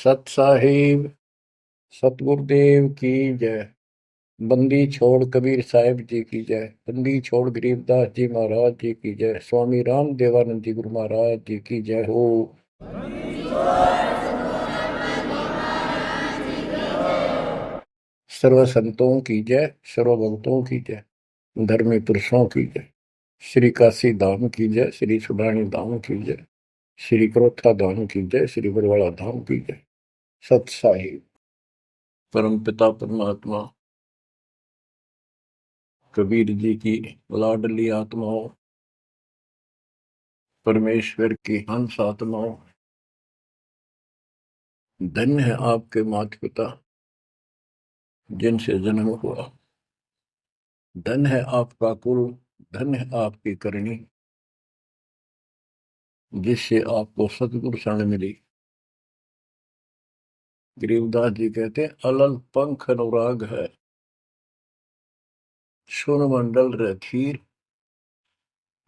सत साहिब सतगुरुदेव की जय। बंदी छोड़ कबीर साहिब जी की जय। बंदी छोड़ गरीबदास जी महाराज जी की जय। स्वामी राम देवानंद जी गुरु महाराज जी की जय हो। सर्व संतों की जय, सर्व भक्तों की जय, धर्मी पुरुषों की जय। श्री काशी धाम की जय, श्री सुडानी धाम की जय, श्री क्रोथा धाम की जय, श्री बरवाड़ा धाम की जय। सत साहिब परम पिता परमात्मा कबीर जी की लाडली आत्माओं, परमेश्वर की हंस आत्माओं, धन्य है आपके माता पिता जिनसे जन्म हुआ। धन्य है आपका कुल, धन्य है आपकी करनी जिससे आपको सतगुरु शरण मिली। गरीबदास जी कहते हैं, अलल पंख अनुराग है, सुन मंडल रथीर,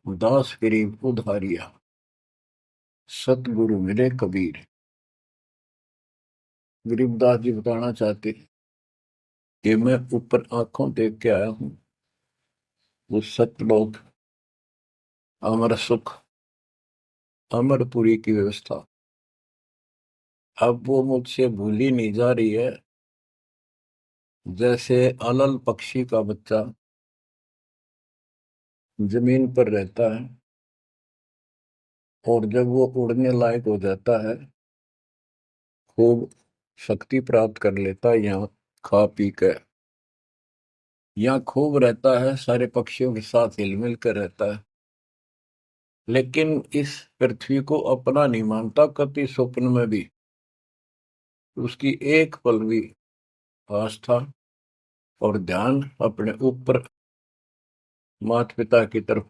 दास गरीब उधारिया, सतगुरु मिले कबीर। गरीबदास जी बताना चाहते कि मैं ऊपर आंखों देख के आया हूं वो सतलोक, अमर सुख, अमरपुरी की व्यवस्था। अब वो मुझसे भूली नहीं जा रही है। जैसे अलल पक्षी का बच्चा जमीन पर रहता है और जब वो उड़ने लायक हो जाता है, खूब शक्ति प्राप्त कर लेता है, यहाँ खा पी कर यहाँ खूब रहता है, सारे पक्षियों के साथ हिल मिल कर रहता है, लेकिन इस पृथ्वी को अपना नहीं मानता कति स्वप्न में भी। उसकी एक पल भी आस्था और ध्यान अपने ऊपर माता पिता की तरफ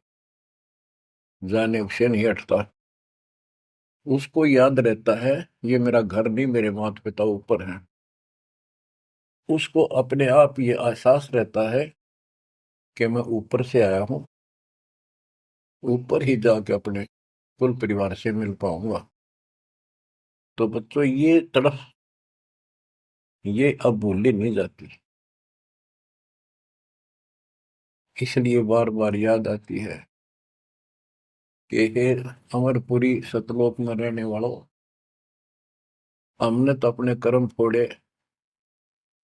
जाने से नहीं हटता। उसको याद रहता है ये मेरा घर नहीं, मेरे माता पिता ऊपर हैं। उसको अपने आप ये एहसास रहता है कि मैं ऊपर से आया हूं, ऊपर ही जाके अपने कुल परिवार से मिल पाऊंगा। तो बच्चों ये तड़फ ये अब भूली नहीं जाती, इसलिए बार बार याद आती है कि हे अमरपुरी सतलोक में रहने वालों, हमने तो अपने कर्म फोड़े,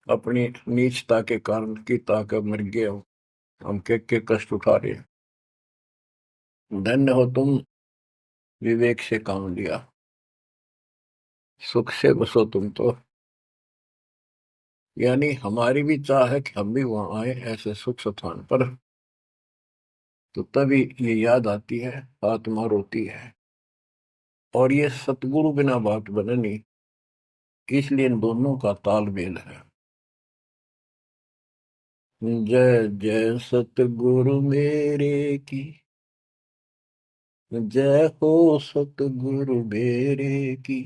अपनी नीचता के कारण की ताकत मर गए हो, हम के कष्ट उठा रहे हैं। धन्य हो तुम, विवेक से काम लिया, सुख से बसो तुम तो। यानी हमारी भी चाह है कि हम भी वहां आए ऐसे सुख स्थान पर। तो तभी ये याद आती है, आत्मा रोती है। और ये सतगुरु बिना बात बने नहीं, इसलिए इन दोनों का तालमेल है। जय जय सतगुरु मेरे की, जय हो सतगुरु मेरे की,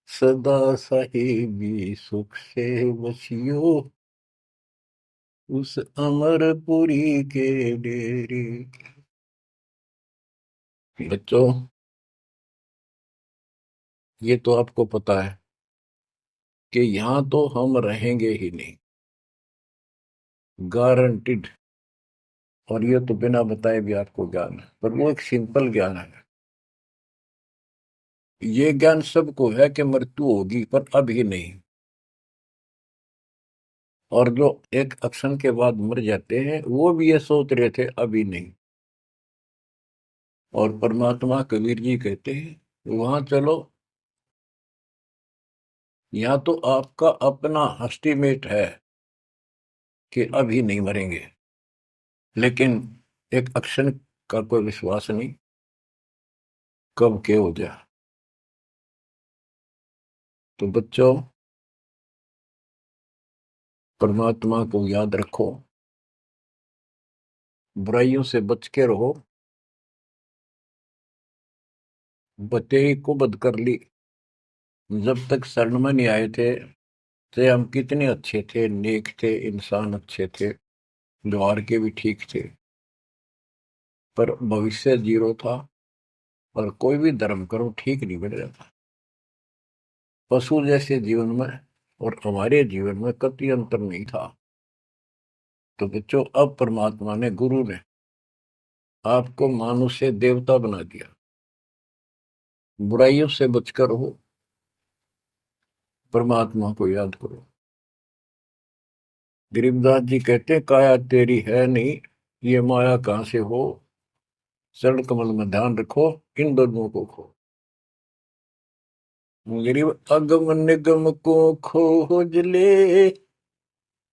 सदा साहिबी सुख से बसियो उस अमरपुरी के डेरे। बच्चों ये तो आपको पता है कि यहां तो हम रहेंगे ही नहीं, गारंटीड। और ये तो बिना बताए भी आपको ज्ञान है, पर वो एक सिंपल ज्ञान है। ये ज्ञान सबको है कि मृत्यु होगी, पर अभी नहीं। और जो एक क्षण के बाद मर जाते हैं वो भी ये सोच रहे थे अभी नहीं। और परमात्मा कबीर जी कहते हैं वहां चलो, यहाँ तो आपका अपना एस्टिमेट है कि अभी नहीं मरेंगे, लेकिन एक क्षण का कोई विश्वास नहीं कब के हो जाए। तो बच्चों परमात्मा को याद रखो, बुराइयों से बच के रहो। बतेई को बद कर ली, जब तक शरण में नहीं आए थे तो हम कितने अच्छे थे, नेक थे, इंसान अच्छे थे, व्यवहार के भी ठीक थे, पर भविष्य जीरो था और कोई भी धर्म करो ठीक नहीं बन रहा था। पशु जैसे जीवन में और हमारे जीवन में कतई अंतर नहीं था। तो बच्चों, अब परमात्मा ने, गुरु ने आपको मानुष से देवता बना दिया। बुराइयों से बचकर हो, परमात्मा को याद करो। गरीबदास जी कहते, काया तेरी है नहीं, ये माया कहां से हो, चरण कमल में ध्यान रखो, इन दोनों को खो। गरीब अगम निगम को खोज ले,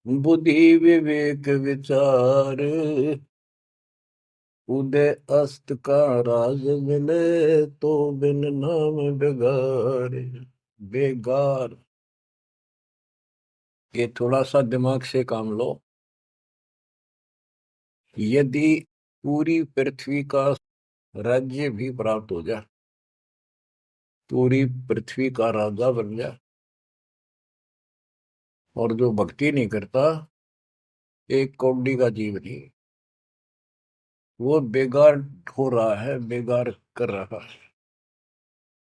बुद्धि विवेक विचार, उदय अस्त का राज मिले, तो बिन नाम बेगार। बेगार, ये थोड़ा सा दिमाग से काम लो। यदि पूरी पृथ्वी का राज्य भी प्राप्त हो जाए, पूरी पृथ्वी का राजा बन जाए, और जो भक्ति नहीं करता, एक कौड़ी का जीव नहीं, वो बेगार हो रहा है, बेगार कर रहा है।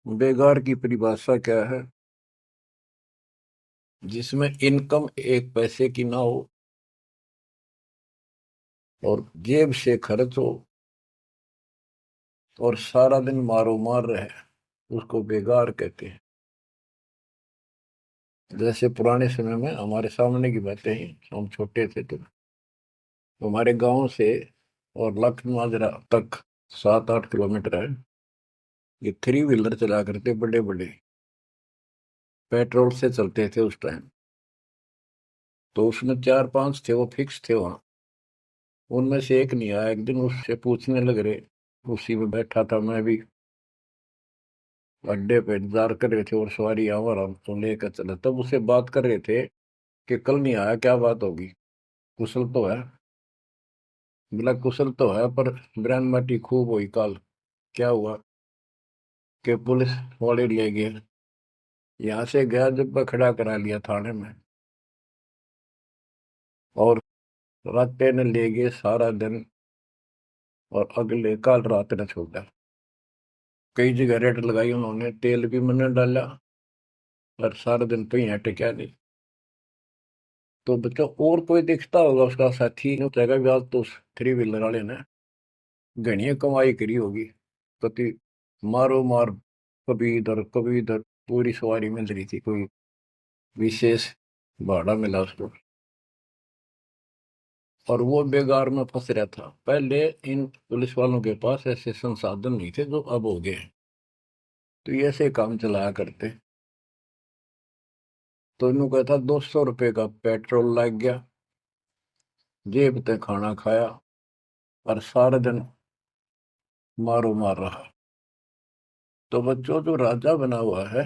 बेगार की परिभाषा क्या है? जिसमें इनकम एक पैसे की ना हो और जेब से खर्च हो और सारा दिन मारो मार रहे, उसको बेगार कहते हैं। जैसे पुराने समय में, हमारे सामने की बातें हैं, हम छोटे थे तो हमारे गांव से और लखन माजरा तक 7-8 किलोमीटर है। ये थ्री व्हीलर चला करते, बड़े बड़े, पेट्रोल से चलते थे उस टाइम। तो उसमें 4-5 थे, वो फिक्स थे वहां। उनमें से एक नहीं आया। एक दिन उससे पूछने लग रहे, उसी में बैठा था मैं भी, अड्डे पे इंतजार कर रहे थे और सवारी आवर हमको लेकर चला, तब उससे बात कर रहे थे कि कल नहीं आया, क्या बात होगी, कुशल तो है? बोला कुशल तो है, पर ब्रांड माटी खूब हुई कल। क्या हुआ कि पुलिस वाले ले गए, यहाँ से गया जब खड़ा करा लिया थाने में, और रात ने ले गए सारा दिन, और अगले कल रात ने छोड़ा। कई जगह रेड लगाई उन्होंने, तेल भी मैंने डाला, और सारा दिन कहीं हटे नहीं। तो बच्चा, और कोई दिखता होगा उसका साथी, नहीं उतरेगा भी आज तो उस थ्री व्हीलर वाले ने घनी कमाई करी होगी। कति मारो मार, कभी इधर, पूरी सवारी मिल रही थी, कोई विशेष भाड़ा मिला उसको, और वो बेगार में फंस रहा था। पहले इन पुलिस वालों के पास ऐसे संसाधन नहीं थे जो अब हो गए हैं। तो ये ऐसे काम चलाया करते। तो इन्हों कहता, 200 रुपये का पेट्रोल लग गया, जेब ते खाना खाया, और सारा दिन मारो मार रहा। तो बच्चों, जो राजा बना हुआ है,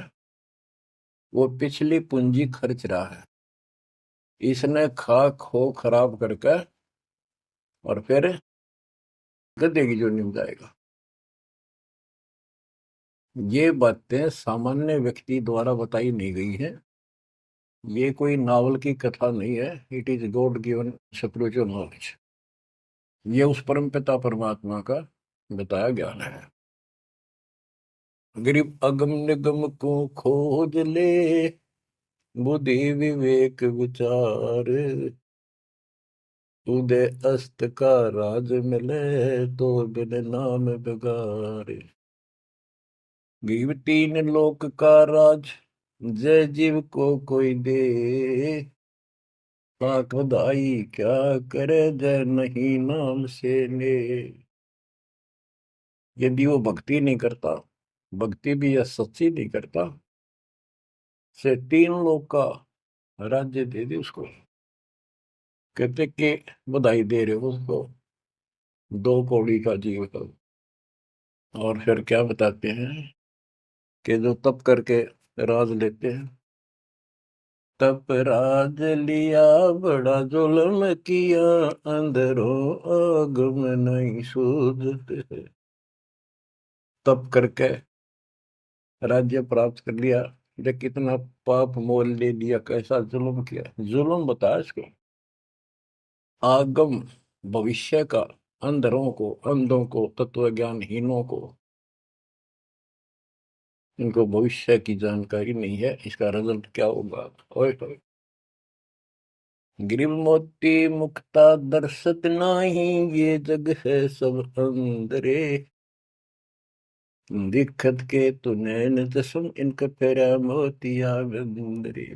वो पिछली पूंजी खर्च रहा है। इसने खा खो खराब करके और फिर गधे की जोनी में जाएगा। ये बातें सामान्य व्यक्ति द्वारा बताई नहीं गई है। ये कोई नावल की कथा नहीं है। It is God given spiritual knowledge. ये उस परम पिता परमात्मा का बताया ज्ञान है। गरीब अगम निगम को खोज ले, बुद्धि विवेक विचार, उदय अस्त का राज मिले, तो बिन नाम बेगार। गरीब तीन लोक का राज, जय जीव को कोई दे, पाक बधाई क्या करे, जय नहीं नाम से ले। यदि वो भक्ति नहीं करता, भक्ति भी या सच्ची नहीं करता, से 3 लोक का राज्य दे दे उसको। कहते कि बधाई दे रहे हो उसको, 2 कौड़ी का जीव का। और फिर क्या बताते हैं कि जो तप करके राज लेते हैं, तप राज लिया बड़ा जुल्म किया, अंदरों आग में नहीं सूझते। तप करके राज्य प्राप्त कर लिया, ये कितना पाप मोल ले लिया, कैसा जुल्म किया। जुल्म बताया इसको, आगम भविष्य का, अंधरों को, अंधों को, तत्व ज्ञानहीनों को इनको भविष्य की जानकारी नहीं है, इसका रिजल्ट क्या होगा। ओए होए। गिरिव मोती मुक्ता दर्शत नाही, ये जग है सब अंदरे। दिखत के तु नैन जसम, इनका फेरा मोतिया बिंदरे।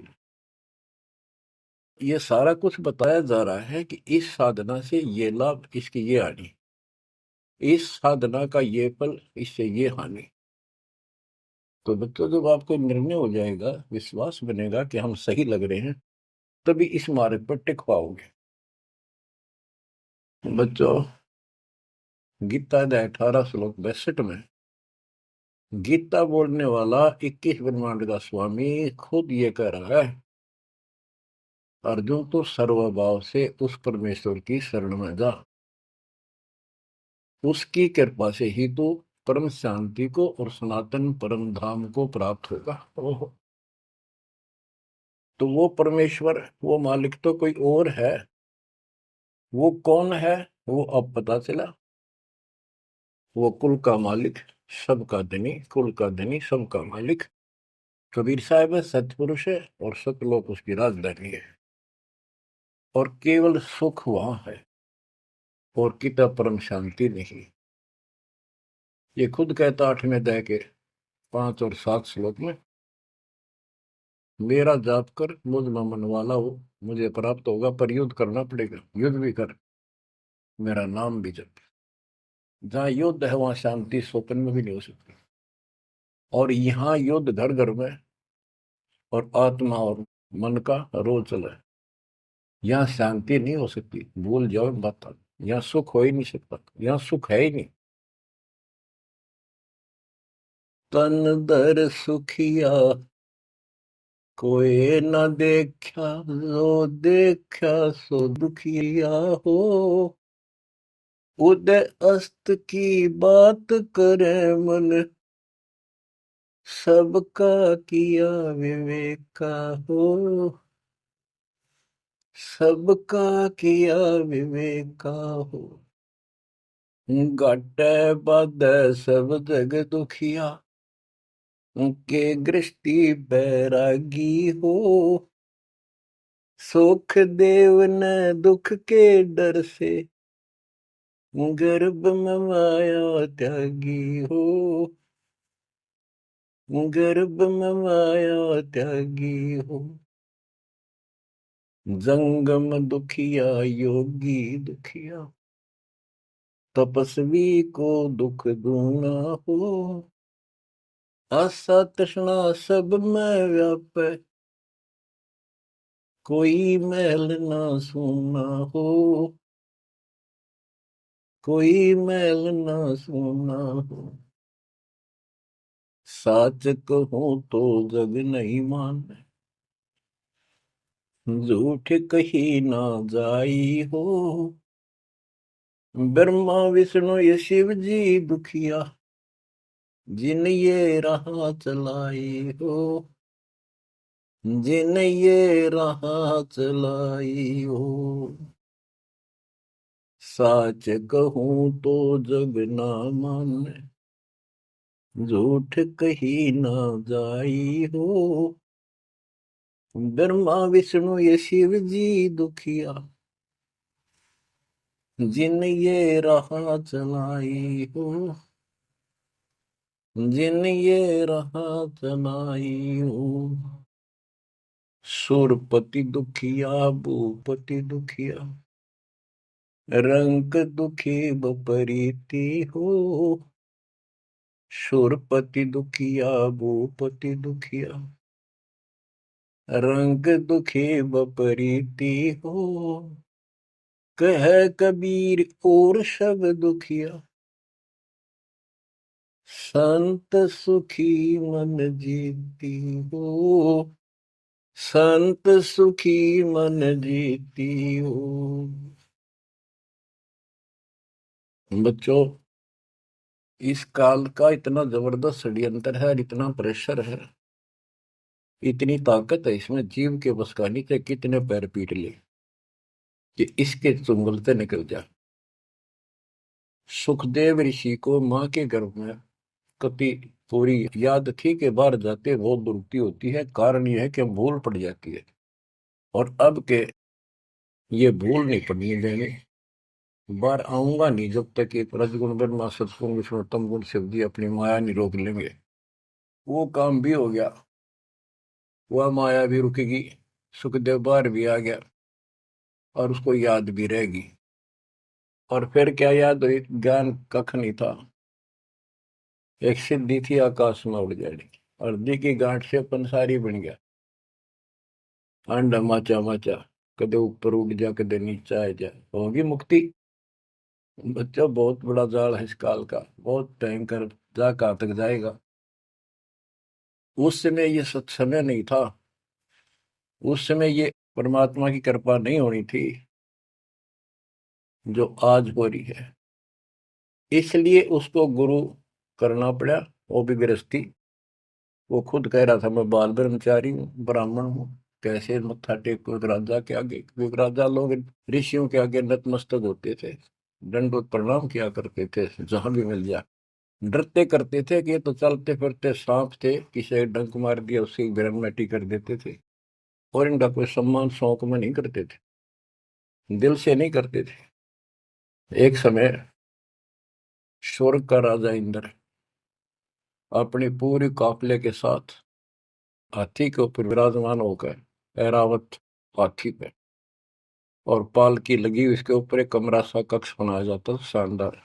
ये सारा कुछ बताया जा रहा है कि इस साधना से ये लाभ, इसकी ये हानि, इस साधना का ये फल, इससे ये हानि। तो बच्चों, जब आपको निर्णय हो जाएगा, विश्वास बनेगा कि हम सही लग रहे हैं, तभी इस मार्ग पर टिक पाओगे। बच्चों, गीता अध्याय 18 श्लोक 62 में गीता बोलने वाला 21 ब्रह्मांड का स्वामी खुद ये कह रहा है, अर्जुन तो सर्वभाव से उस परमेश्वर की शरण में जा, उसकी कृपा से ही तो परम शांति को और सनातन परम धाम को प्राप्त होगा। ओहो। तो वो परमेश्वर, वो मालिक तो कोई और है। वो कौन है? वो अब पता चला। वो कुल का मालिक, सबका धनी, कुल का धनी, सबका मालिक कबीर साहब है, सतपुरुष है, और सतलोक उसकी राजधानी है। और केवल सुख वहां है, और किता परम शांति नहीं। ये खुद कहता 8वें अध्याय के 5 और 7 श्लोक में, मेरा जाप कर, मुझ में मन वाला हो, मुझे प्राप्त होगा। पर युद्ध करना पड़ेगा, युद्ध भी कर, मेरा नाम भी जप। जहां युद्ध है वहां शांति स्वप्न में भी नहीं हो सकती। और यहाँ युद्ध घर घर में, और आत्मा और मन का रोज चला है। यहाँ शांति नहीं हो सकती, भूल जाओ बात। यहाँ सुख हो ही नहीं सकता, यहाँ सुख है ही नहीं। तन दर सुखिया कोई न देखा, जो देखा सो दुखिया हो। उदय अस्त की बात करे मन, सबका किया विवेका हो। सबका किया विवेका हो। घटे बद सब जग दुखिया, के गृष्टि बैरागी हो। सुख देव न दुख के डर से, गर्भ में माया त्यागी हो। गर्भ में माया त्यागी हो। जंगम दुखिया योगी दुखिया, तपस्वी को दुख दूना हो। आशा तृष्णा सब में व्यापे, कोई मैल ना सूना हो। कोई मैल ना सूना हो। साच कहूं तो जग नहीं माने, झूठ कही ना जाई हो। ब्रह्मा विष्णु ये शिव जी दुखिया, जिन ये राह चलाई हो। जिन ये राह चलाई हो। साच कहूं तो जग ना माने, झूठ कही ना जाई हो। ब्रह्मा विष्णु ये शिव जी दुखिया, जिन ये राह चलाई हो। जिन ये राह चलाई हो। सुरपति दुखिया भूपति दुखिया, रंग दुखी बपरीति हो। सुरपति दुखिया भूपति दुखिया, रंग दुखी बपरीति हो। कह कबीर और सब दुखिया, संत सुखी मन जीती हो। संत सुखी मन जीती हो। बच्चों, इस काल का इतना जबरदस्त षड्यंत्र है, इतना प्रेशर है, इतनी ताकत है इसमें, जीव के बस का नहीं थे। कितने पैर पीट ले कि इसके चुंगल से निकल जा। सुखदेव ऋषि को मां के गर्भ में कति पूरी याद थी कि बाहर जाते बहुत दुरुक्ति होती है। कारण यह है कि भूल पड़ जाती है, और अब के ये भूल नहीं पड़नी देंगे। बाहर आऊंगा नहीं जब तक कि रजगुण ब्रह्मा सत्गुण विष्णु तम गुण शिव जी अपनी माया नहीं रोक लेंगे। वो काम भी हो गया, वह माया भी रुकेगी, सुखदेव बाहर भी आ गया और उसको याद भी रहेगी। और फिर क्या याद हुई? ज्ञान कख नहीं था, एक सिद्धि थी आकाश में उड़ जाने की, और दी की गांठ से पंसारी बन गया। अंडा माचा माचा, कदे ऊपर उड़ जा कदे नीचे आ जा, होगी मुक्ति। बच्चों बहुत बड़ा जाल है इस काल का, बहुत भयंकर, जा कहां तक जाएगा। उस समय ये सत्समय नहीं था, उस समय ये परमात्मा की कृपा नहीं होनी थी जो आज हो रही है। इसलिए उसको गुरु करना पड़ा। वो भी गृहस्थी, वो खुद कह रहा था मैं बाल ब्रह्मचारी हूँ, ब्राह्मण हूँ, कैसे मत्था टेको एक राजा के आगे। क्योंकि राजा लोग ऋषियों के आगे नतमस्तक होते थे, दंडवत प्रणाम किया करते थे जहां भी मिल जाए। डरते करते थे कि ये तो चलते फिरते सांप थे, किसी एक डंक मार दिया उसकी ग्रहण कर देते थे। और इनका कोई सम्मान शौक में नहीं करते थे, दिल से नहीं करते थे। एक समय स्वर्ग का राजा इंद्र अपनी पूरी काफिले के साथ हाथी के ऊपर विराजमान होकर, ऐरावत हाथी पे, और पालकी लगी हुई, इसके ऊपर एक कमरा सा कक्ष बनाया जाता था शानदार,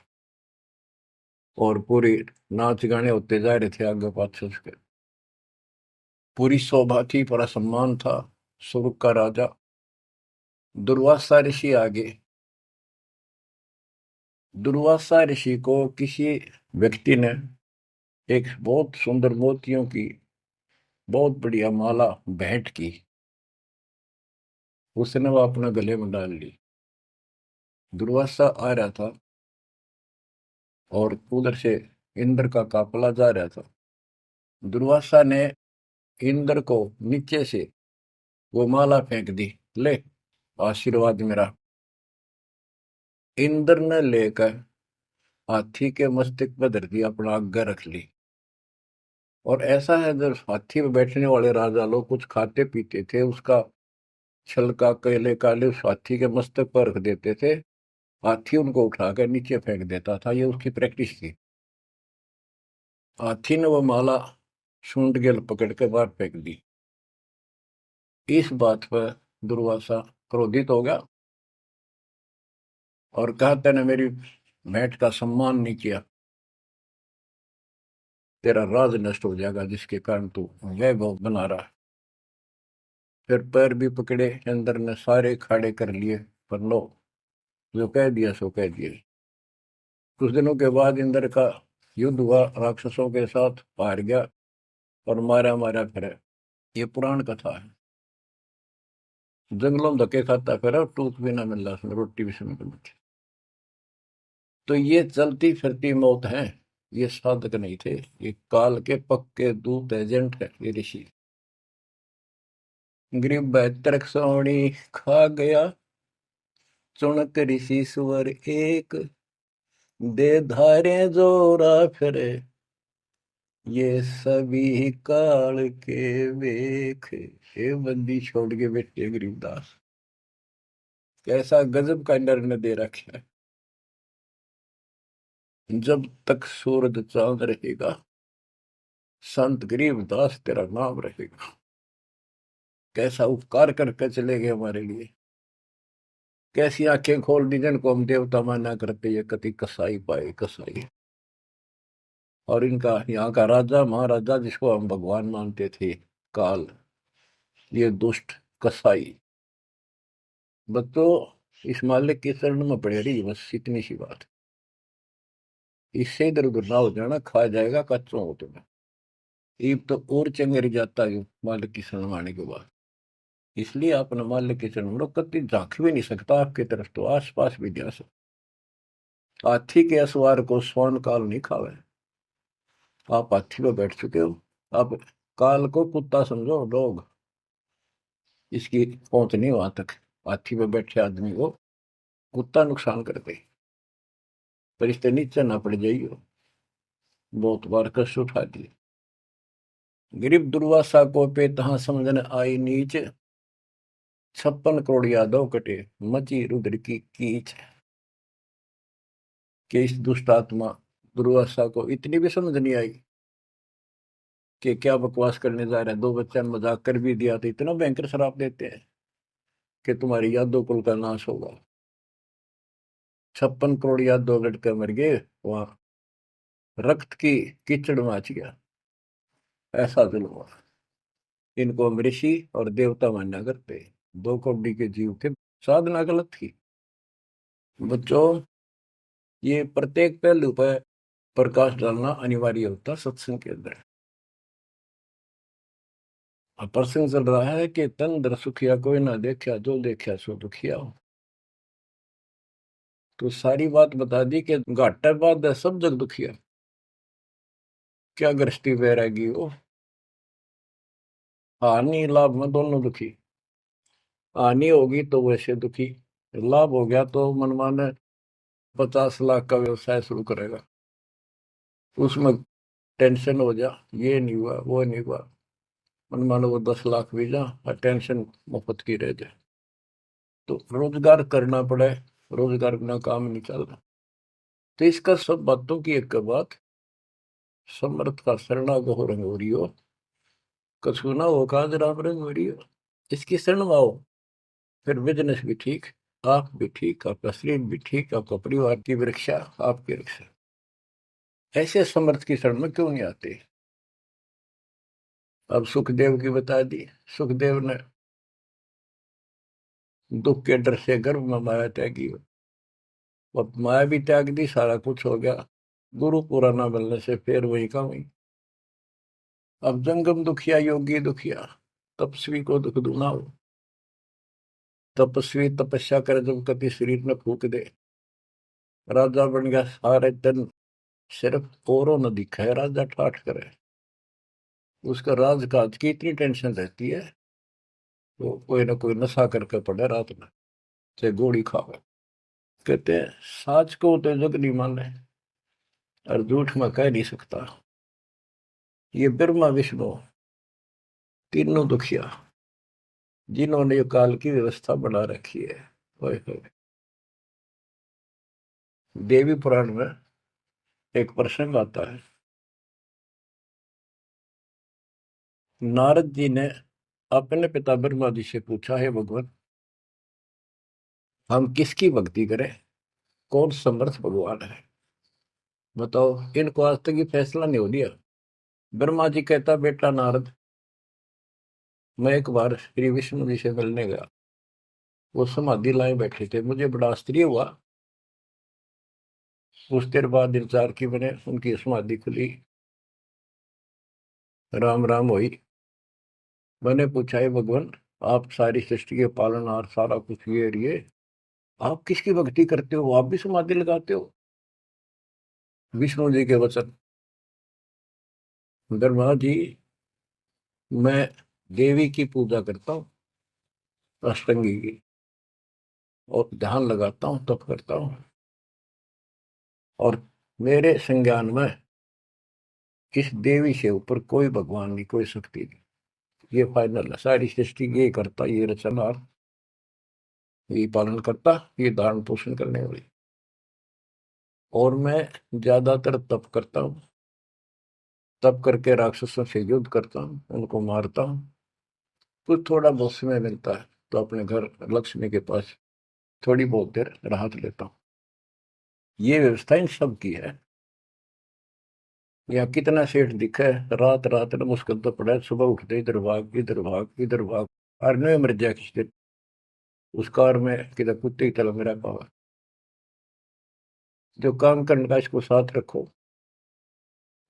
और पूरी नाच गाने होते जा रहे थे आगे पाछे उसके। पूरी शोभा थी, पूरा सम्मान था। स्वर्ग का राजा दुर्वासा ऋषि आगे। दुर्वासा ऋषि को किसी व्यक्ति ने एक बहुत सुंदर मोतियों की बहुत बढ़िया माला भेंट की, उसने वो अपने गले में डाल ली। दुर्वासा आ रहा था और उधर से इंद्र का काफला जा रहा था। दुर्वासा ने इंद्र को नीचे से वो माला फेंक दी, ले आशीर्वाद मेरा। इंद्र ने लेकर हाथी के मस्तक पर धर दी, अपना आज्ञा रख ली। और ऐसा है, जब हाथी में बैठने वाले राजा लोग कुछ खाते पीते थे, उसका छलका केले काले उस हाथी के मस्तक पर रख देते थे, हाथी उनको उठाकर नीचे फेंक देता था। ये उसकी प्रैक्टिस थी। हाथी ने वो माला सूंड के पकड़ के बाहर फेंक दी। इस बात पर दुर्वासा क्रोधित हो गया और कहा, तूने मेरी भेंट का सम्मान नहीं किया, तेरा राज नष्ट हो जाएगा जिसके कारण तू वैभव बना रहा है। फिर पैर भी पकड़े, अंदर ने सारे खाड़े कर लिए, पर लो, जो कह दिया सो कह दिया। कुछ दिनों के बाद इंद्र का युद्ध हुआ, राक्षसों के साथ हार गया और मारा मारा फिरे। ये पुराण कथा है। जंगलों में धक्के खाता फिरा, टूक भी ना मिल रहा उसमें, रोटी भी समय पर बची। तो ये चलती फिरती मौत है, ये साधक नहीं थे, ये काल के पक्के दूत एजेंट है ये ऋषि। गरीब बैतरक सोनी खा गया, चुनक ऋषि सुवर एक, दे धारे जोरा फिरे, ये सभी काल के वेख। ये बंदी छोड़ के बैठे गरीबदास, कैसा गजब का निर्णय दे रखा है। जब तक सूरज चांद रहेगा, संत गरीबदास तेरा नाम रहेगा। कैसा उपकार करके चले गए हमारे लिए, कैसी आंखें खोल दी जिनको हम देवता माना करते, ये कति कसाई पाए कसाई। और इनका यहाँ का राजा महाराजा जिसको हम भगवान मानते थे, काल, ये दुष्ट कसाई। बच्चों इस मालिक के चरण में पड़े रही, बस इतनी सी बात। इससे इधर उधर ना हो जाना, खा जाएगा कच्चों हो तुम्हें। ईब तो और चंगेरी जाता है मालिक की शरण आने के बाद। इसलिए अपने मालिक के चरण में कति झांक भी नहीं सकता आपकी तरफ, तो आस पास भी जा सकता। हाथी के असवार को स्वर्ण काल नहीं खावे। आप हाथी पर बैठ चुके हो, आप काल को कुत्ता समझो, लोग इसकी पहुंच नहीं वहां तक। हाथी पर बैठे आदमी को कुत्ता नुकसान करते, पर इससे नीचे ना पड़ जाइयो। बहुत बार कष्ट उठा दिए। गरीब दुर्वासा को पे तहां समझन आई नीच, 56 करोड़ यादव कटे, मची रुद्र की कीच। कि इस दुष्ट आत्मा दुर्वासा को इतनी भी समझ नहीं आई कि क्या बकवास करने जा रहे हैं। 2 बच्चा ने मजाक कर भी दिया तो इतना भयंकर शराब देते हैं कि तुम्हारी यादव कुल का नाश होगा। 56 करोड़ यादव लड़के मर गए, वहां रक्त की कीचड़ मच गया। ऐसा जुल्म हुआ। इनको हम ऋषि और देवता मानना करते। 2 कौड़ी के जीव थे, साधना गलत थी। बच्चों, ये प्रत्येक पहलू पर प्रकाश डालना अनिवार्य होता सत्संग के अंदर। अब प्रसंग चल रहा है कि तन दर सुखिया कोई ना देखा, जो देखा सो दुखिया हो। तो सारी बात बता दी कि घाटा बाद है सब जग दुखिया। क्या गृहस्थी वैरागी हो, हानि लाभ में दोनों दुखी। हानि होगी तो वैसे दुखी, लाभ हो गया तो मनमाने 50 लाख का व्यवसाय शुरू करेगा, उसमें टेंशन हो जा, ये नहीं हुआ वो नहीं हुआ। मनमानो वो 10 लाख भी जा और टेंशन मुफ्त की रह जाए। तो रोजगार करना पड़े, रोजगार बिना काम नहीं चल रहा। तो इसका सब बातों की एक बात, समर्थ का शरणागो रंग हो रही हो, कछु ना हो काज राम रंग हो रही हो। इसकी शरण में आओ, फिर बिजनेस भी ठीक, आप भी ठीक, आपका शरीर भी ठीक, आपका परिवार की रक्षा, आपकी रक्षा। ऐसे समर्थ की शरण में क्यों नहीं आते। अब सुखदेव की बता दी। सुखदेव ने दुख के डर से गर्भ में माया त्यागी, अब माया भी त्याग दी, सारा कुछ हो गया। गुरु पूरा ना मिलने से फिर वही का वही। अब जंगम दुखिया योगी दुखिया, तपस्वी को दुख दूना हो। तपस्वी तपस्या करे जब कति शरीर में फूक दे, राजा बन गया सारे दिन, सिर्फ औरों न दिखा है राजा ठाठ करे। उसका राजकाज की इतनी टेंशन रहती है, वो कोई ना कोई नशा करके पड़े रात में, चाहे गोली खावे। कहते हैं साच को तो जग नहीं माने और झूठ में कह नहीं सकता। ये ब्रह्मा विष्णु तीनों दुखिया, जिन्होंने ये काल की व्यवस्था बना रखी है। ओए होए। देवी पुराण में एक प्रसंग आता है। नारद जी ने अपने पिता ब्रह्मा जी से पूछा, है भगवान, हम किसकी भक्ति करें, कौन समर्थ भगवान है, बताओ। इनको आज तक ये फैसला नहीं हो दिया। ब्रह्मा जी कहता, बेटा नारद, मैं एक बार श्री विष्णु जी से मिलने गया। वो समाधि लाए बैठे थे, मुझे बड़ा आश्चर्य हुआ। कुछ देर बाद इंतजार की मैंने, उनकी समाधि खुली, राम राम हुई। मैंने पूछा, है भगवान, आप सारी सृष्टि के पालनहार, सारा कुछ ये आप किसकी भक्ति करते हो, आप भी समाधि लगाते हो। विष्णु जी के वचन, ब्रह्मा जी, मैं देवी की पूजा करता हूँ, अष्टंगी की, और ध्यान लगाता हूँ, तप करता हूँ, और मेरे संज्ञान में इस देवी से ऊपर कोई भगवान नहीं, कोई शक्ति नहीं। ये फाइनल है, सारी सृष्टि ये करता, ये रचनहार, ये पालन करता, ये धारण पोषण करने वाली। और मैं ज्यादातर तप करता हूँ, तप करके राक्षसों से युद्ध करता हूँ, उनको मारता हूँ। कुछ थोड़ा बहुत समय मिलता है तो अपने घर लक्ष्मी के पास थोड़ी बहुत देर राहत लेता हूँ। ये व्यवस्था इन सब की है। यहाँ कितना सेठ दिखा है, रात रात में मुश्किल तो पड़ा है, सुबह उठते इधर भाग इधर भाग इधर भाग, और नहीं मर जाए किसी दिन उस कार में, किधर कुत्ते की तरह मेरा पावा। जो काम करने का इसको साथ रखो,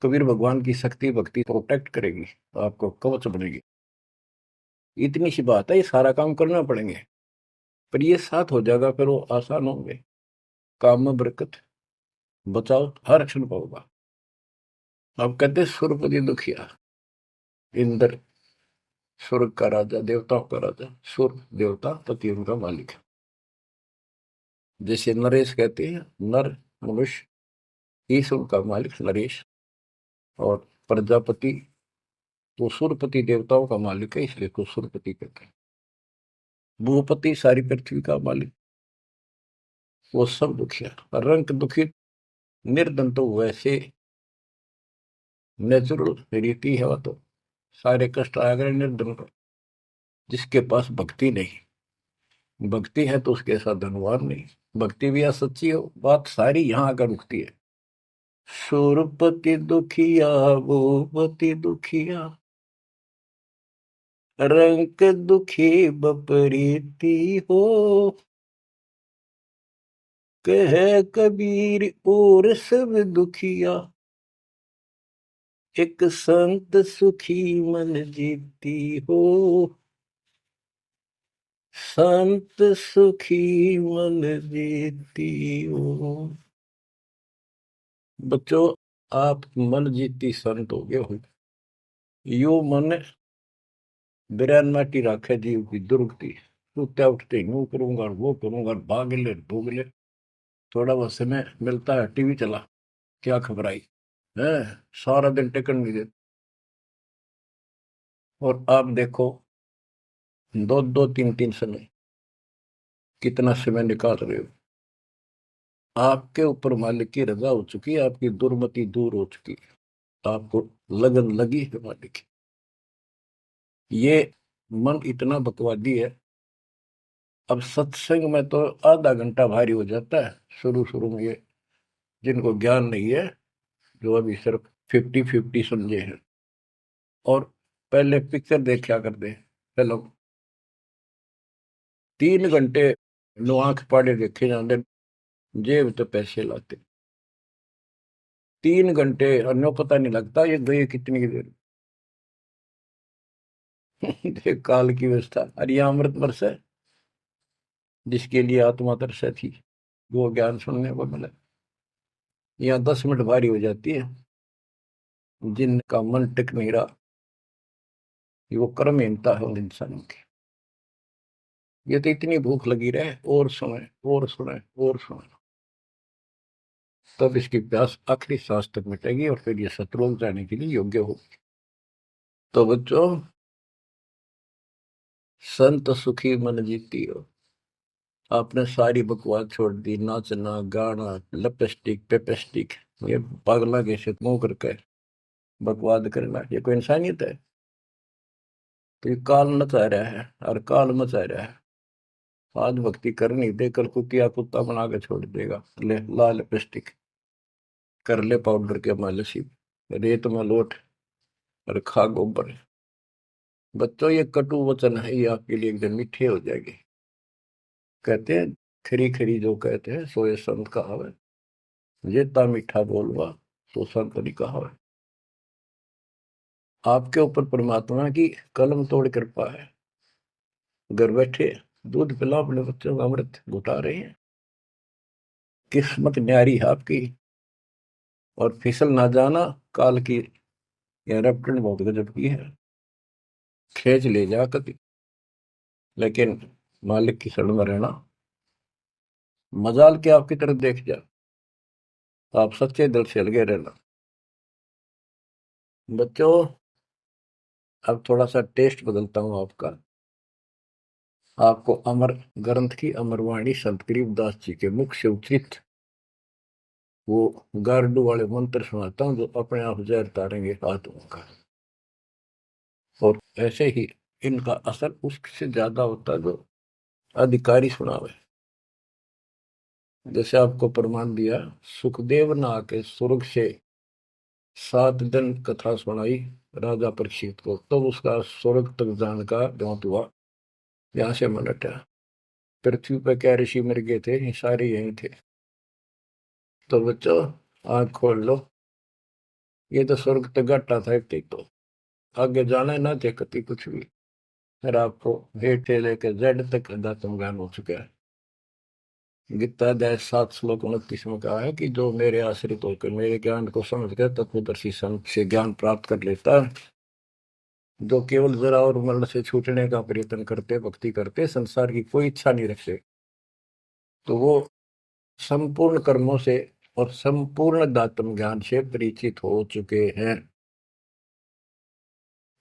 कबीर भगवान की शक्ति भक्ति प्रोटेक्ट करेगी, तो आपको कवच बनेगी। इतनी सी बात है, ये सारा काम करना पड़ेंगे, पर ये साथ हो जाएगा, फिर वो आसान होंगे। काम में बरकत, बचाओ हर क्षण पाओगा। अब कहते सुरपति दुखिया, इंद्र स्वर्ग का राजा, देवताओं का राजा, सुर देवता पति उनका मालिक है। जैसे नरेश कहते हैं, नर मनुष्य, ईश उनका मालिक नरेश। और प्रजापति तो सुरपति देवताओं का मालिक है, इसलिए को सुरपति कहते हैं। भूपति सारी पृथ्वी का मालिक, वो सब दुखिया। रंग दुखी निर्धन तो वैसे नेचुरल रीति है, वो तो सारे कष्ट आ गए निर्धन को, जिसके पास भक्ति नहीं। भक्ति है तो उसके साथ धनवान नहीं, भक्ति भी सच्ची हो, बात सारी यहाँ आकर रुकती है। सुरपति दुखिया वो पति दुखिया, रंग दुखी बपरीती हो, कह कबीर और सब दुखिया, एक संत सुखी मन जीती हो, संत सुखी मन जीती हो। बच्चों, आप मन जीती संत हो गए हो। यो मन बिरान माटी राखे जीव की दुर्गति, सुत्या उठते यूं करूंगा वो करूंगा, भाग ले भोग ले, थोड़ा बहुत समय मिलता है टीवी चला, क्या खबर आई है, सारा दिन टिकट नहीं देते। और आप देखो, दो दो तीन तीन समय कितना समय निकाल रहे हो। आपके ऊपर मालिक की रजा हो चुकी है, आपकी दुर्मति दूर हो चुकी है, आपको लगन लगी है मालिक की। ये मन इतना बकवादी है। अब सत्संग में तो आधा घंटा भारी हो जाता है शुरू शुरू में, ये जिनको ज्ञान नहीं है, जो अभी सिर्फ 50-50 समझे हैं। और पहले पिक्चर देखा करते, चलो 3 घंटे नो आंख पाड़े देखे जाते, जेब तो पैसे लाते, 3 घंटे अन्यों पता नहीं लगता ये गए कितनी देर। देख काल की व्यवस्था। अरे ये अमृत वर्ष है, जिसके लिए आत्मा तरस थी, वो ज्ञान सुनने को मिला। यहाँ 10 मिनट भारी हो जाती है, जिनका मन टिक नहीं रहा, ये वो कर्महीनता है उन इंसानों की। ये तो इतनी भूख लगी रहे, और सुने और सुने और सुने, तब इसकी प्यास आखिरी सांस तक मिटेगी और फिर ये सतलोक जाने के लिए योग्य होगी। तो बच्चों, संत सुखी मन जीती हो। आपने सारी बकवास छोड़ दी, नाचना गाना लिपस्टिक पेपस्टिक, ये पागला कैसे मुंह करके बकवाद करना, ये कोई इंसानियत है? तो ये काल मचा रहा है और काल मचा रहा है। आज भक्ति करनी दे, कल कुतिया कुत्ता बना के छोड़ देगा। ले लाल लिपस्टिक, कर ले पाउडर के मालिश, रेत में लोट और खा गोबर। बच्चों, ये कटु वचन है, ये आपके लिए एकदम मीठे हो जाएंगे। कहते हैं खरी खरी जो कहते हैं सो ये संत कहावे, ये ता मीठा बोलवा तो संत नहीं कहावे। आपके ऊपर परमात्मा की कलम तोड़ कृपा है। घर बैठे दूध पिला अपने बच्चों का, अमृत घुटा रहे हैं। किस्मत न्यारी है आपकी। और फिसल ना जाना, काल की यह रपटन बहुत गजब की है, खींच ले जा कभी, लेकिन मालिक की शरण में रहना। मजाल के आपकी तरफ देख जा, आप सच्चे दिल से लगे रहना। बच्चों, अब थोड़ा सा टेस्ट बदलता हूं आपका। आपको अमर ग्रंथ की अमरवाणी संत गरीबदास जी के मुख से उच्चित वो गारडू वाले मंत्र सुनाता हूं, जो अपने आप जहर तारेंगे आत्मा का। और ऐसे ही इनका असर उससे ज्यादा होता है जो अधिकारी सुनावे। जैसे आपको प्रमाण दिया, सुखदेव ने आके स्वर्ग से 7 दिन कथा सुनाई राजा परीक्षित को, तब तो उसका स्वर्ग तक जाने का द्योत हुआ, यहाँ से मन हटा। पृथ्वी पर क्या ऋषि मर गए थे, ये सारे यही थे। तो बच्चों, आंख खोल लो, ये तो स्वर्ग तक घाटा था एक, तो आगे जाना ना थे कति कुछ भी। फिर आपको हेठ से लेकर जेड तक अध्यात्म ज्ञान हो चुका है। गीता अध्याय 7 श्लोक 29 में कहा है कि जो मेरे आश्रित होकर मेरे ज्ञान को समझ कर तत्वदर्शी संत से ज्ञान प्राप्त कर लेता है, जो केवल जरा और मरण से छूटने का प्रयत्न करते, भक्ति करते, संसार की कोई इच्छा नहीं रखते, तो वो संपूर्ण कर्मों से और संपूर्ण दातम ज्ञान से परिचित हो चुके हैं,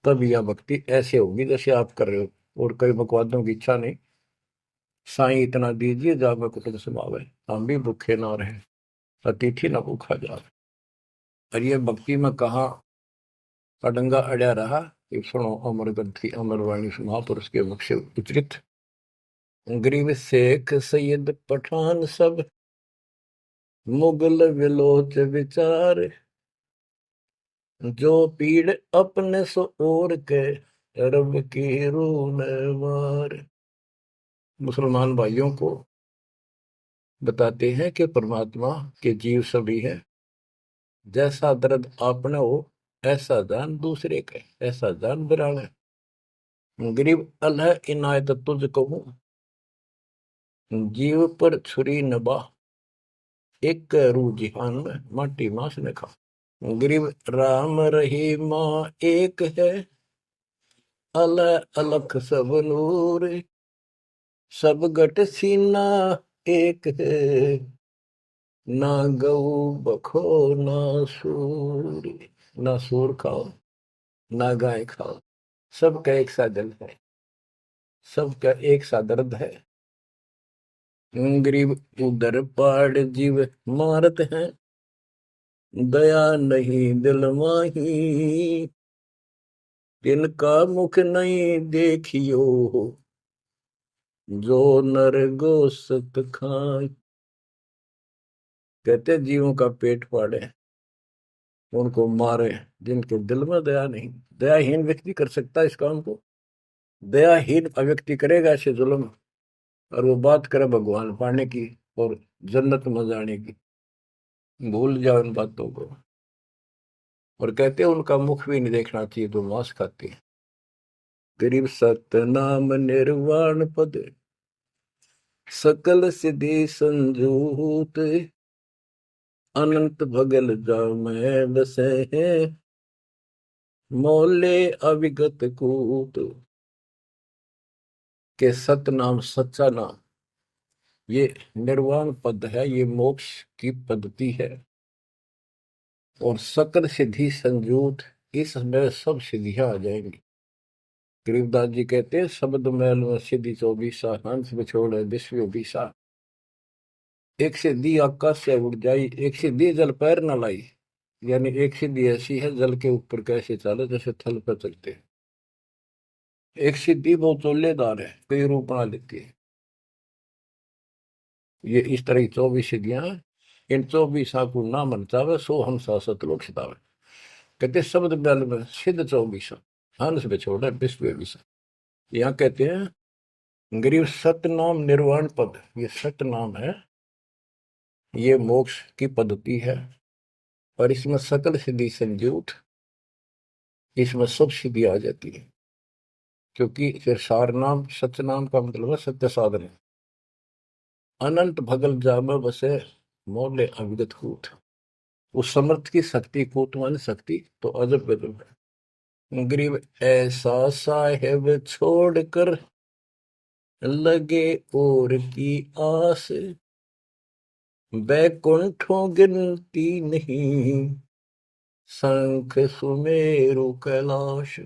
तब यह भक्ति ऐसे होगी जैसे आप कर रहे हो। और कई बकवादों की इच्छा नहीं, साईं इतना दीजिए जावे कुटुंब समावे, हम भी भूखे ना रहे, अतिथि न भूखा जावे। और ये भक्ति में कहा अडंगा अड़या रहा, ये सुनो अमर ग्रंथी अमर वाणी महापुरुष के मुख से उच्चरित। गरीब शेख सैयद पठान सब मुगल विलोच विचार, जो पीड़ अपने सो और के रब की रून मार। मुसलमान भाइयों को बताते हैं कि परमात्मा के जीव सभी है, जैसा दर्द आपने हो ऐसा दान दूसरे के, ऐसा दान बिराने। गरीब अल्लाह इनायत तुझ कहूं, जीव पर छुरी नबा, एक रू जिहान में माटी मांस ने खा। गरीब राम रहीमा एक है, अल्लाह अलख सब नूर, सब गट सीना एक है, ना गऊ बखो ना सूर। ना सूर खाओ ना गाय खाओ, सबका एक सा दिल है, सबका एक सा दर्द है। गरीब उधर पाड़ जीव मारत हैं, दया नहीं दिल माही, तिनका मुख नहीं देखियो, जो नर गोसत खाए। कहते जीवों का पेट फाड़े, उनको मारे, जिनके दिल में दया नहीं। दयाहीन व्यक्ति कर सकता है इस काम को, दयाहीन व्यक्ति करेगा ऐसे जुल्म, और वो बात करे भगवान पाने की और जन्नत में जाने की, भूल जाओ इन बातों को। और कहते हैं उनका मुख भी नहीं देखना चाहिए तो मांस खाते हैं। गरीब सतनाम निर्वाण पद, सकल सिद्धि संजूत, अनंत भगल जामै बसे हैं, मोले अविगत कूत। के सतनाम सच्चा नाम, ये निर्वाण पद है, ये मोक्ष की पद्धति है। और सकल सिद्धि संजूत, इसमें सब सिद्धियां आ जाएंगी। गरीबदास जी कहते हैं शब्द मैल में सिद्धि 24, हंस बिछोड़ विश्व 20। एक सिद्धि आकाश से उड़ जाई, एक सिद्धि जल पैर न लाई। यानी एक सिद्धि ऐसी है जल के ऊपर कैसे चले, जैसे थल पर चलते हैं। एक सिद्धि बहुत चोलेदार है, कई रूप बना लेती है। ये इस तरह की 24 सिद्धियां हैं। इन 24 को ना मन चावे सो हम सतलोक सितावे। कहते शब्द मैल में सिद्ध 24, हंस बिछोड़ विश्व 20। यहाँ कहते हैं गरीब सतनाम निर्वाण पद, ये सतनाम है, ये मोक्ष की पद्धति है। और इसमें सकल सिद्धि संजूत, इसमें सब सिद्धि आ जाती है। क्योंकि फिर सार नाम सत्य नाम का मतलब है सत्य साधन। अनंत भगल जाम बसे, मोले अविगत कूट। उस समर्थ की शक्ति, कूट मान शक्ति तो अजब गजब है। गरीब ऐसा साहेब छोड़कर लगे और की आस, बैकुंठों गिनती नहीं, शंख सुमेरु कैलाश।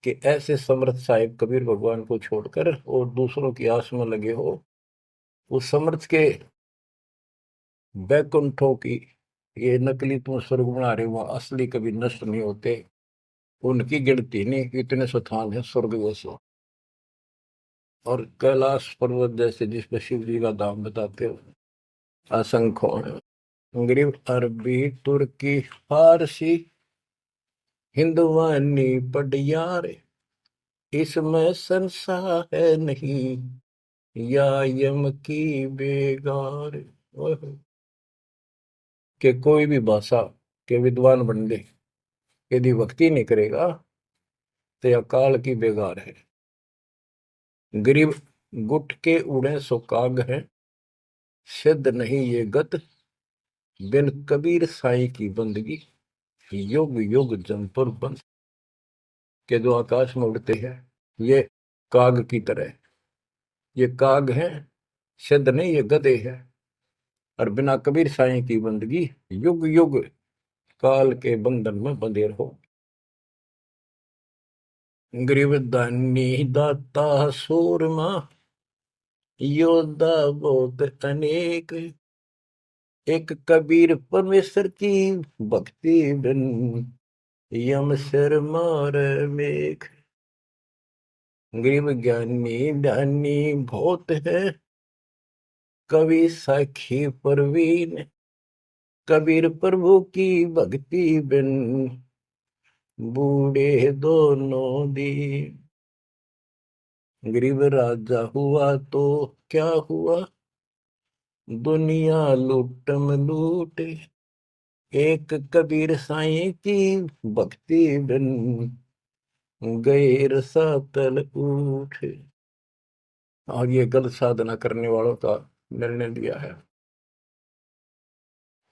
कि ऐसे समर्थ साहिब कबीर भगवान को छोड़कर और दूसरों की आस में लगे हो, उस समर्थ के बैकुंठों की, ये नकली तुम स्वर्ग बना रहे हो, असली कभी नष्ट नहीं होते, उनकी गिनती नहीं, इतने स्थान है स्वर्ग जैसे। और कैलाश पर्वत जैसे जिसपे शिव जी का धाम बताते हो, असंख्य है। गरीब अरबी तुर्की फारसी हिंदवानी पटियार, इसमें संशय है नहीं, या यम की बेगार। कि कोई भी भाषा के विद्वान बंदे यदि भक्ति नहीं करेगा तो यह काल की बेगार है। गरीब गुट के उड़े सो काग है, सिद्ध नहीं ये गत, बिन कबीर साईं की बंदगी, युग युग जमपुर बंद। के जो आकाश में उड़ते हैं ये काग की तरह, ये काग हैं, सिद्ध नहीं ये गधे हैं। और बिना कबीर साईं की बंदगी युग युग काल के बंधन में बंधे रहो। गरीब दानी दाता सूरमा योद्धा बहुत अनेक, एक कबीर परमेश्वर की भक्ति बिन यम सिर मार मेघ। गरीब ज्ञानी ध्यानी बहुत है, कवि साखी परवीन, कबीर प्रभु की भक्ति बिन बूढ़े दोनों दीन। गरीब राजा हुआ तो क्या हुआ, दुनिया लूटम लूट, एक कबीर साईं की भक्ति बिन गए रसातल उठ। और ये गलत साधना करने वालों का निर्णय दिया है।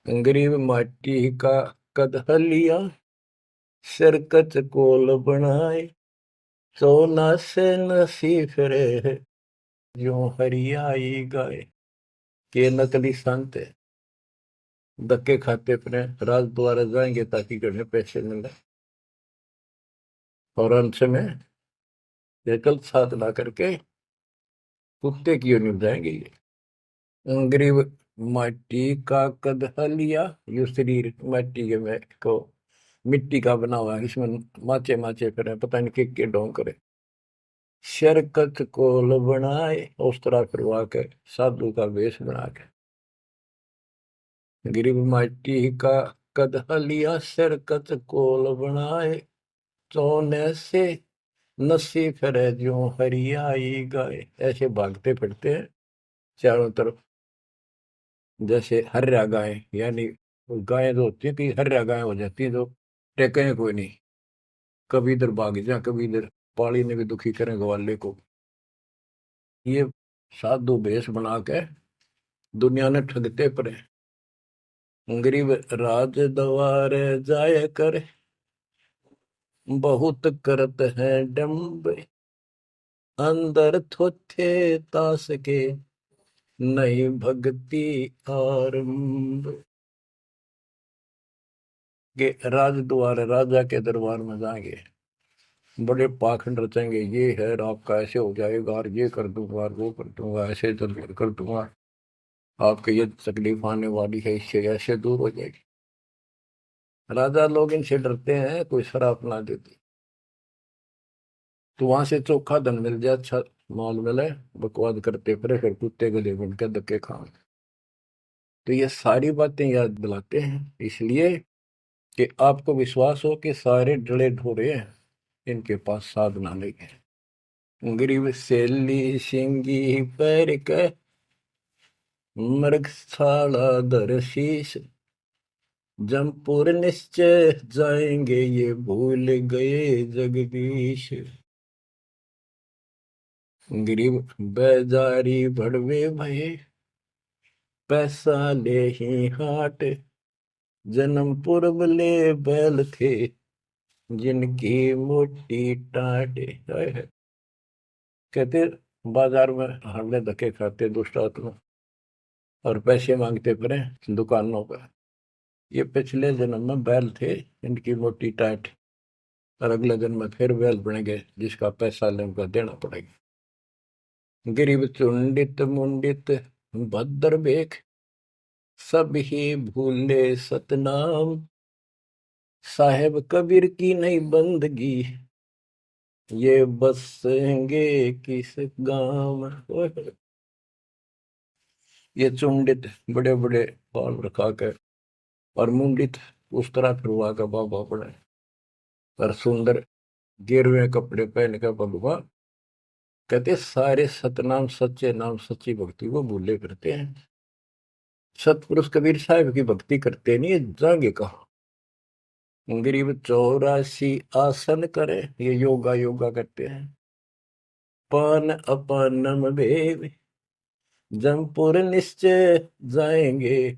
गरीब माटी का कदह लिया, सिरकत कोल बनाए, सोना से नसी फिरे जो हरियाई गाए। के नकली संत है, धक्के खाते अपने राज द्वारा जाएंगे ताकि घर में पैसे मिले, और अंत में गलत साधना करके कुत्ते की ओर निभ जाएंगे ये। गरीब माटी का कदह लिया, यो शरीर माटी के में को मिट्टी का बना हुआ है, इसमें माचे माचे फिर पता नहीं के ढोंग करे। शरकत कोल बनाए, उस तरह करवा के साधु का वेश बना के। गरीब माटी का कदह लिया, शरकत कोल बनाए, सोने से नसी फिरे जो हरियाई गाय। ऐसे भागते फिरते हैं चारों तरफ, जैसे हर्या गाय, यानी गायें जो होती है कि हर्या गाय हो जाती है, जो टेके कोई नहीं, कभी इधर भाग जा कभी इधर, पाली ने भी दुखी करें ग्वाले को। ये साधु भेष बना के दुनिया ने ठगते पड़े। गरीब राज द्वार जाय कर, बहुत करत है डम्ब, अंदर थोथे तास के नहीं भक्ति आरंभ। के राज द्वार, राजा के दरबार में जाएंगे, बड़े पाखंड रचेंगे, ये है आपका ऐसे हो जाएगा, और ये कर दूंगा और वो कर दूंगा, ऐसे कर दूंगा, आपके ये तकलीफ आने वाली है, इससे ऐसे दूर हो जाएगी। राजा लोग इनसे डरते हैं, कोई शराब ना देती तो वहां से चोखा धन मिल जाए, अच्छा माल मिले, बकवाद करते फिर कुत्ते गले बन के धक्के खाए। तो ये सारी बातें याद दिलाते हैं इसलिए कि आपको विश्वास हो कि सारे डले ढोरे हैं, इनके पास साधना नहीं है। गरीब सेली सिंगी पैर के, मृगशाला धर शीश, जमपुर निश्चय जाएंगे ये भूल गए जगदीश। गरीब बेजारी भड़वे भये, पैसा ले ही हाट, जन्म पूर्व ले बैल थे जिनकी मोटी टाट। कहते बाजार में हमने धक्के खाते दुष्ट आत्मा और पैसे मांगते फिरे दुकानों पर, ये पिछले जन्म में बैल थे इनकी मोटी टाट, और अगले जन्म में फिर बैल बनेंगे जिसका पैसा ले उनका देना पड़ेगा। गरीब चुंडित मुंडित भद्र बेख, सब ही भूले सतनाम, साहेब कबीर की नहीं बंदगी, ये बसेंगे किस गांव में। ये चुंडित बड़े बड़े बाल रखा कर और मुंडित उस तरह फिरवा का बाबा पड़े, और सुंदर गिरवे कपड़े पहन कर भगवान, कहते सारे सतनाम सच्चे नाम सच्ची भक्ति को भूले करते हैं। सतपुरुष कबीर साहब की भक्ति करते नहीं, जाएंगे कहा। गरीब 84 आसन करे, ये योगा योगा करते हैं। पान अपानम भेद, जमपुर निश्चय जाएंगे,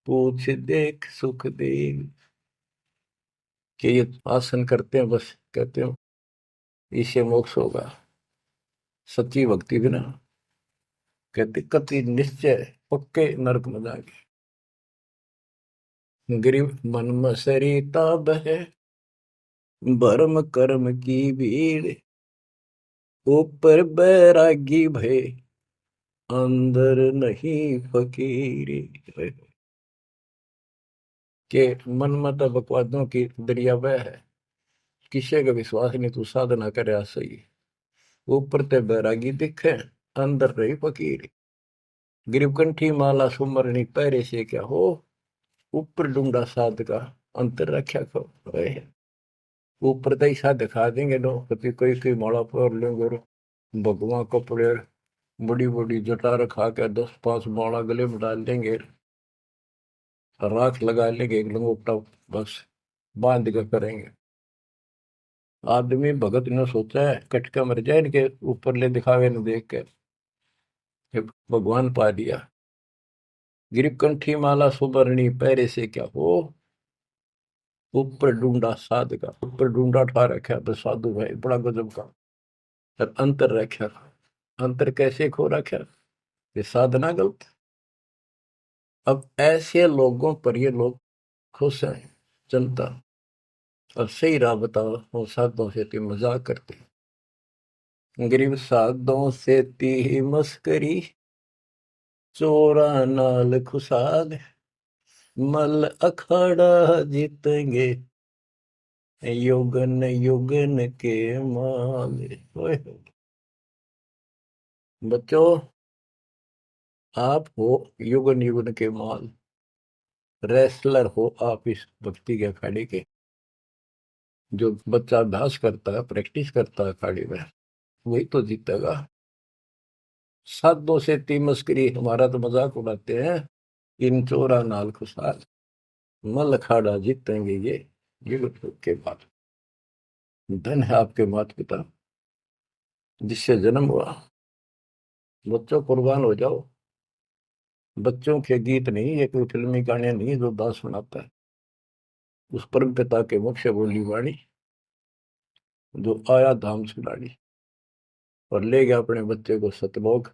पूछ देख सुख देव। कि ये आसन करते हैं, बस कहते हैं इससे मोक्ष होगा, सच्ची भक्ति बिना कहते कति निश्चय पक्के नरक में जाएंगे। गिरिव मन मसरिता बह, भरम कर्म की भीड़, ऊपर बैरागी भय, अंदर नहीं फकीरी। के मन मत बकवादों की दरिया वह है, किसी का विश्वास नहीं, तू साधना करे सही, ऊपर ते बैरागी दिखे, अंदर रही फकीरी। गिरवकंठी माला सुमरनी पैरे से क्या हो, ऊपर डूंगा साध का, अंतर रक्षा को। ऊपर तो ऐसा दिखा देंगे लोग, कभी कोई कोई माला पर लेंगे और भगवान कपड़े बड़ी बड़ी जटा रखा के 10-5 माला गले में डाल देंगे, राख लगा लेंगे, एक लंगोटा बस बांध के करेंगे। आदमी भगत ने सोचा है कटका मर जाए इनके ऊपर ले दिखावे न देख के, भगवान पा दिया। गिरकंठी माला सुबरणी पैरे से क्या हो, ऊपर ढूंढा साध का, ऊपर ढूंढा ठा रखा तो साधु भाई बड़ा गजब का। और अंतर रखा, अंतर कैसे खो रखा, ये साधना गलत। अब ऐसे लोगों पर ये लोग खुश हैं जनता, और सही राह बताओ वो साधुओं से ती मजाक करते, गरीब साधुओं से ती मस्करी, चोरा नाल खुशाल, मल अखाड़ा जीतेंगे, युगन युगन के माल। बच्चों आप हो युगन युगन के माल, रेसलर हो आप इस भक्ति के अखाड़े के। जो बच्चा अभ्यास करता है, प्रैक्टिस करता है अखाड़े में, वही तो जीतेगा। साधों से ती मस्करी, हमारा तो मजाक उड़ाते हैं, इन चोरा नाल खुशाल, मल अखाड़ा जीतेंगे ये युग के बाद। धन है आपके माता पिता जिससे जन्म हुआ, बच्चों कुर्बान हो जाओ। बच्चों के गीत नहीं, ये कोई फिल्मी गाने नहीं जो दास सुनाता है, उस परम पिता के मुख से बोली वाणी जो आया धाम से लाड़ी, और ले गया अपने बच्चे को सतलोक,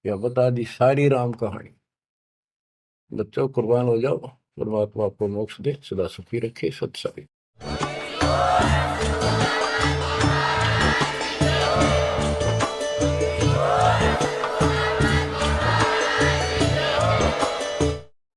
या बता दी सारी राम कहानी। बच्चों कुर्बान हो जाओ, परमात्मा आपको मोक्ष दे, सदा सुखी रखे, सत्संग।